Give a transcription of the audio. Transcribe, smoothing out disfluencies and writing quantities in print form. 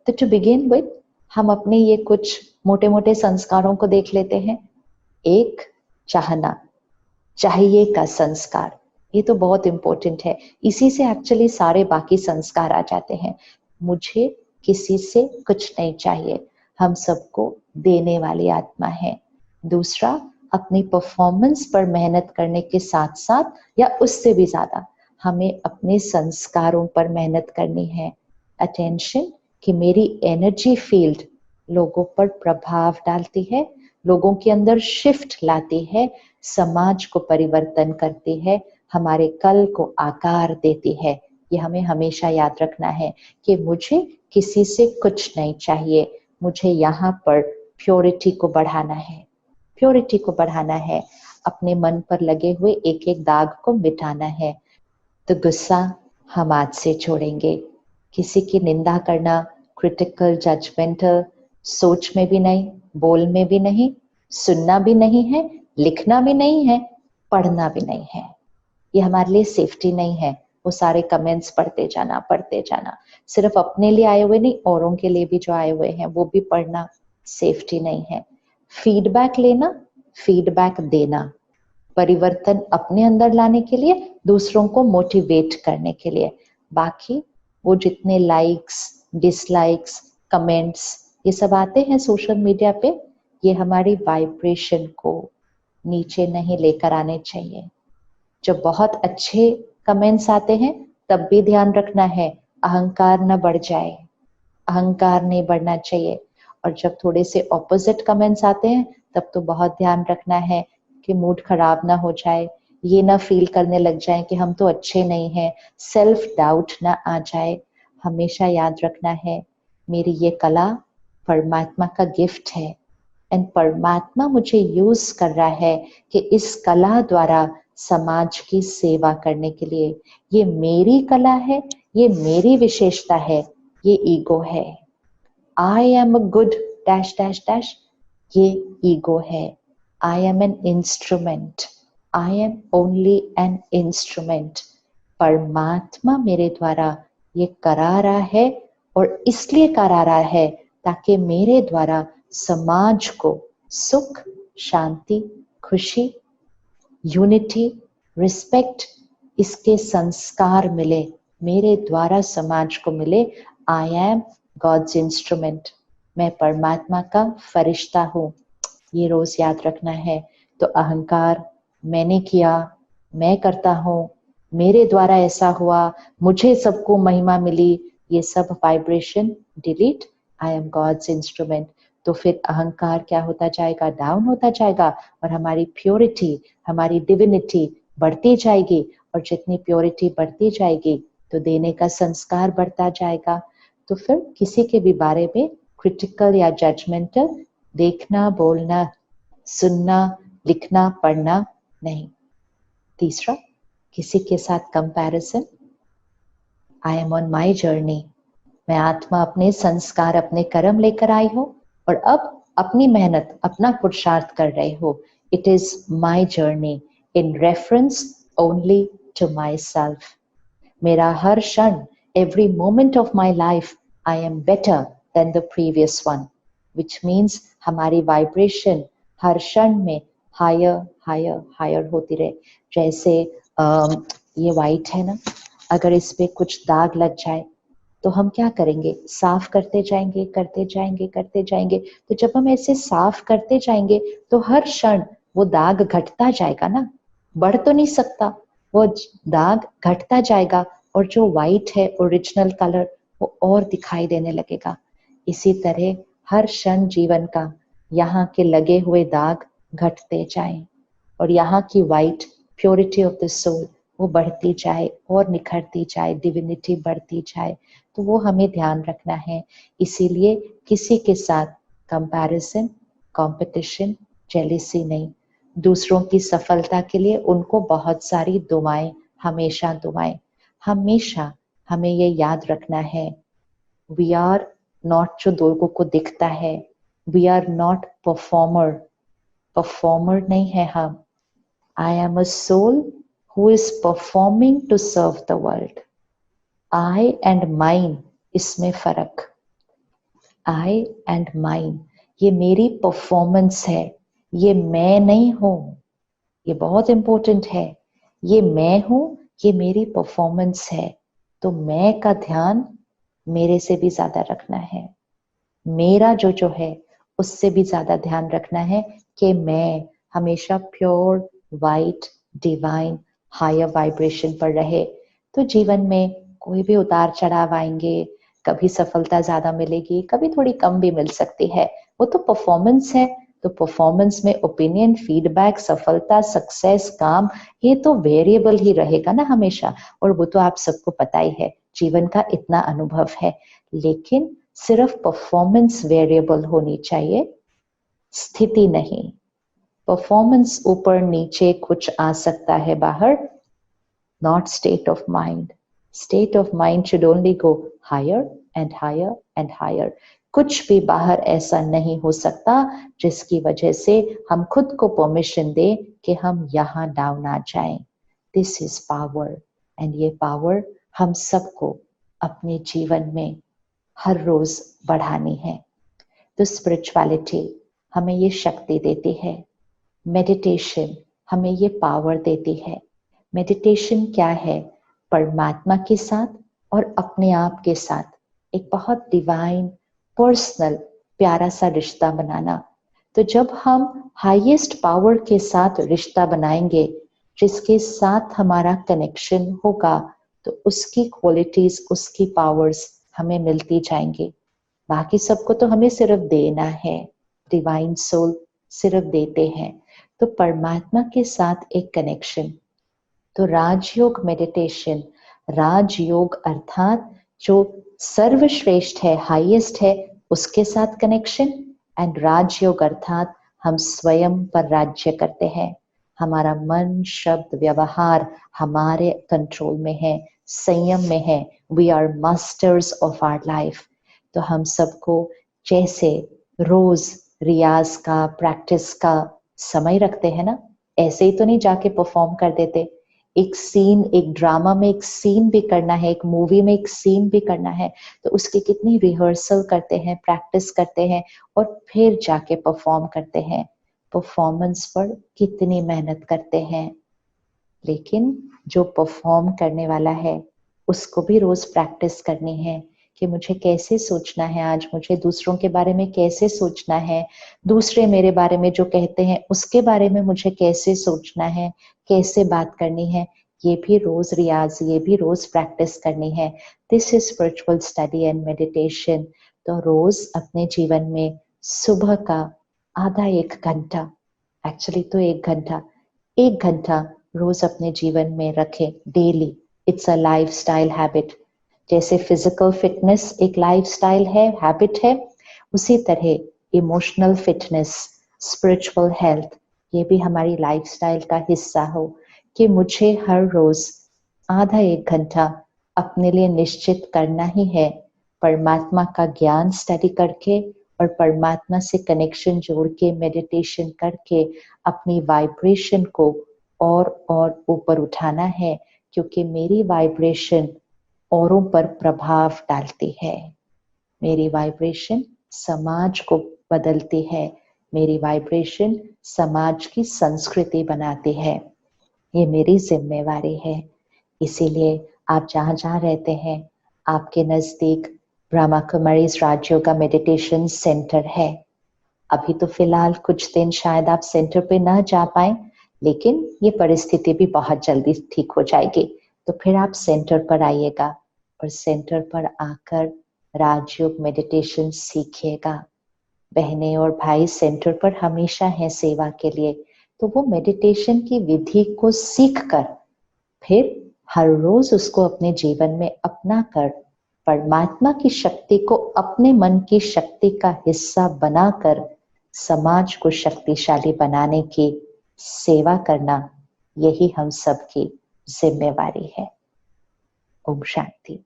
तो to begin with हम अपने ये कुछ मोटे मोटे संस्कारों को देख लेते हैं। एक, चाहना, चाहिए का संस्कार, ये तो बहुत इंपॉर्टेंट है। इसी से एक्चुअली सारे बाकी संस्कार आ जाते हैं। मुझे किसी से कुछ नहीं चाहिए, हम सबको देने वाली आत्मा है। दूसरा, अपनी परफॉर्मेंस पर मेहनत करने के साथ साथ या उससे भी ज्यादा हमें अपने संस्कारों पर मेहनत करनी है। अटेंशन, कि मेरी एनर्जी फील्ड लोगों पर प्रभाव डालती है, लोगों के अंदर शिफ्ट लाती है, समाज को परिवर्तन करती है, हमारे कल को आकार देती है। ये हमें हमेशा याद रखना है कि मुझे किसी से कुछ नहीं चाहिए, मुझे यहाँ पर प्योरिटी को बढ़ाना है, प्योरिटी को बढ़ाना है, अपने मन पर लगे हुए एक एक दाग को मिटाना है। तो गुस्सा हम आज से छोड़ेंगे। किसी की निंदा करना, क्रिटिकल, जजमेंटल सोच में भी नहीं, बोल में भी नहीं, सुनना भी नहीं है, लिखना भी नहीं है, पढ़ना भी नहीं है। ये हमारे लिए सेफ्टी नहीं है। वो सारे कमेंट्स पढ़ते जाना, सिर्फ अपने लिए आए हुए नहीं, औरों के लिए भी जो आए हुए हैं वो भी पढ़ना सेफ्टी नहीं है। फीडबैक लेना, फीडबैक देना, परिवर्तन अपने अंदर लाने के लिए, दूसरों को मोटिवेट करने के लिए। बाकी वो जितने लाइक्स, डिसलाइक्स, कमेंट्स ये सब आते हैं सोशल मीडिया पे, ये हमारी वाइब्रेशन को नीचे नहीं लेकर आने चाहिए। जब बहुत अच्छे कमेंट्स आते हैं तब भी ध्यान रखना है अहंकार न बढ़ जाए, अहंकार नहीं बढ़ना चाहिए। और जब थोड़े से ऑपोजिट कमेंट्स आते हैं तब तो बहुत ध्यान रखना है कि मूड खराब ना हो जाए, ये ना फील करने लग जाए कि हम तो अच्छे नहीं हैं, सेल्फ डाउट ना आ जाए। हमेशा याद रखना है मेरी ये कला परमात्मा का गिफ्ट है एंड परमात्मा मुझे यूज कर रहा है कि इस कला द्वारा समाज की सेवा करने के लिए। ये मेरी कला है, ये मेरी विशेषता है, ये ईगो है। आई am a good dash dash dash, ये ईगो है। I am an instrument, I am only an instrument. परमात्मा मेरे द्वारा ये करा रहा है और इसलिए करा रहा है ताकि मेरे द्वारा समाज को सुख, शांति, खुशी, यूनिटी, रिस्पेक्ट, इसके संस्कार मिले, मेरे द्वारा समाज को मिले। आई एम गॉड्स इंस्ट्रूमेंट, मैं परमात्मा का फरिश्ता हूँ, ये रोज याद रखना है। तो अहंकार, मैंने किया, मैं करता हूँ, मेरे द्वारा ऐसा हुआ, मुझे सबको महिमा मिली, ये सब vibration delete. I am God's instrument. तो फिर अहंकार क्या होता जाएगा, डाउन होता जाएगा और हमारी प्योरिटी, हमारी डिविनिटी बढ़ती जाएगी। और जितनी प्योरिटी बढ़ती जाएगी तो देने का संस्कार बढ़ता जाएगा। तो फिर किसी के भी बारे में क्रिटिकल या जजमेंटल देखना, बोलना, सुनना, लिखना, पढ़ना नहीं। तीसरा, किसी के साथ comparison. I am on my journey, मैं आत्मा अपने संस्कार, अपने कर्म लेकर आई हूँ और अब अपनी मेहनत, अपना पुरुषार्थ कर रही हूँ। It is my journey in reference only to myself. मेरा हर क्षण, every moment of my life, I am better than the previous one, which means हमारी वाइब्रेशन हर क्षण में हायर हायर हायर होती रहे। जैसे ये वाइट है ना, अगर इस पे कुछ दाग लग जाए तो हम क्या करेंगे, साफ करते जाएंगे, करते जाएंगे, करते जाएंगे। तो जब हम ऐसे साफ करते जाएंगे तो हर क्षण वो दाग घटता जाएगा ना, बढ़ तो नहीं सकता, वो दाग घटता जाएगा और जो वाइट है ओरिजिनल कलर वो और दिखाई देने लगेगा। इसी तरह हर क्षण जीवन का यहाँ के लगे हुए दाग घटते जाएं और यहाँ की white purity of the soul वो बढ़ती जाए और निखरती जाए, डिविनिटी बढ़ती जाए। तो वो हमें ध्यान रखना है। इसीलिए किसी के साथ कंपैरिजन, कंपटीशन, जेलिसी नहीं। दूसरों की सफलता के लिए उनको बहुत सारी दुआएं, हमेशा दुआएं। हमेशा हमें ये याद रखना है, वी आर नॉट जो लोगों को दिखता है, we are not performer, performer नहीं है हम। I am a soul who is performing to serve the world. I and mine, इसमें फर्क। आई एंड माइन, ये मेरी परफॉर्मेंस है, ये मैं नहीं हूं। ये बहुत इंपॉर्टेंट है। ये मैं हूं, ये मेरी परफॉर्मेंस है। तो मैं का ध्यान मेरे से भी ज्यादा रखना है, मेरा जो है उससे भी ज्यादा ध्यान रखना है कि मैं हमेशा pure white divine higher vibration पर रहे। तो जीवन में कोई भी उतार चढ़ाव आएंगे, कभी सफलता ज्यादा मिलेगी, कभी थोड़ी कम भी मिल सकती है, वो तो परफॉर्मेंस है। तो परफॉर्मेंस में ओपिनियन, फीडबैक, सफलता, सक्सेस, काम, ये तो वेरिएबल ही रहेगा ना हमेशा। और वो तो आप सबको पता ही है, जीवन का इतना अनुभव है। लेकिन सिर्फ परफॉर्मेंस वेरिएबल होनी चाहिए, स्थिति नहीं। परफॉर्मेंस ऊपर नीचे कुछ आ सकता है बाहर, not state of mind. State of mind should only go higher and higher and higher. कुछ भी बाहर ऐसा नहीं हो सकता जिसकी वजह से हम खुद को परमिशन दे कि हम यहाँ डाउन आ जाएं। दिस इज पावर, एंड ये पावर हम सबको अपने जीवन में हर रोज बढ़ानी है। तो स्पिरिचुअलिटी हमें ये शक्ति देती है, मेडिटेशन हमें ये पावर देती है। मेडिटेशन क्या है? परमात्मा के साथ और अपने आप के साथ एक बहुत डिवाइन, पर्सनल, प्यारा सा रिश्ता बनाना। तो जब हम हाईएस्ट पावर के साथ रिश्ता बनाएंगे, जिसके साथ हमारा कनेक्शन होगा, तो उसकी क्वालिटीज, उसकी पावर्स हमें मिलती जाएंगी। बाकी सबको तो हमें सिर्फ देना है, डिवाइन सोल सिर्फ देते हैं। तो परमात्मा के साथ एक कनेक्शन, तो राजयोग मेडिटेशन, राजयोग अर्थात जो सर्वश्रेष्ठ है, हाईएस्ट है, उसके साथ कनेक्शन। एंड राजयोग अर्थात हम स्वयं पर राज्य करते हैं, हमारा मन, शब्द, व्यवहार हमारे कंट्रोल में है, संयम में है। We are masters of our life. तो हम सबको जैसे रोज रियाज का, प्रैक्टिस का समय रखते हैं ना, ऐसे ही तो नहीं जाके परफॉर्म कर देते। एक सीन, एक ड्रामा में एक सीन भी करना है, एक मूवी में एक सीन भी करना है, तो उसकी कितनी रिहर्सल करते हैं, प्रैक्टिस करते हैं, और फिर जाके परफॉर्म करते हैं। परफॉर्मेंस पर कितनी मेहनत करते हैं। लेकिन जो परफॉर्म करने वाला है, उसको भी रोज प्रैक्टिस करनी है कि मुझे कैसे सोचना है, आज मुझे दूसरों के बारे में कैसे सोचना है, दूसरे मेरे बारे में जो कहते हैं उसके बारे में मुझे कैसे सोचना है, कैसे बात करनी है। ये भी रोज रियाज, ये भी रोज प्रैक्टिस करनी है। This is spiritual study and meditation. तो रोज अपने जीवन में सुबह का आधा एक घंटा, एक्चुअली तो एक घंटा रोज अपने जीवन में रखें daily. It's a lifestyle habit. जैसे फिजिकल फिटनेस एक लाइफस्टाइल है, हैबिट है, उसी तरह इमोशनल फिटनेस, स्पिरिचुअल हेल्थ, ये भी हमारी लाइफस्टाइल का हिस्सा हो कि मुझे हर रोज आधा एक घंटा अपने लिए निश्चित करना ही है, परमात्मा का ज्ञान स्टडी करके और परमात्मा से कनेक्शन जोड़ के, मेडिटेशन करके अपनी वाइब्रेशन को और ऊपर उठाना है। क्योंकि मेरी वाइब्रेशन औरों पर प्रभाव डालती है, मेरी वाइब्रेशन समाज को बदलती है, मेरी वाइब्रेशन समाज की संस्कृति बनाती है। ये मेरी जिम्मेवारी है। इसीलिए आप जहां जहां रहते हैं, आपके नजदीक ब्रह्मा कुमारीज राजयोगा मेडिटेशन सेंटर है। अभी तो फिलहाल कुछ दिन शायद आप सेंटर पे ना जा पाए, लेकिन ये परिस्थिति भी बहुत जल्दी ठीक हो जाएगी। तो फिर आप सेंटर पर आइएगा और सेंटर पर आकर राजयोग मेडिटेशन सीखिएगा। बहनें और भाई सेंटर पर हमेशा हैं सेवा के लिए। तो वो मेडिटेशन की विधि को सीख कर फिर हर रोज उसको अपने जीवन में अपना कर परमात्मा की शक्ति को अपने मन की शक्ति का हिस्सा बनाकर समाज को शक्तिशाली बनाने की सेवा करना, यही हम सबकी जिम्मेवारी है। ओम शांति।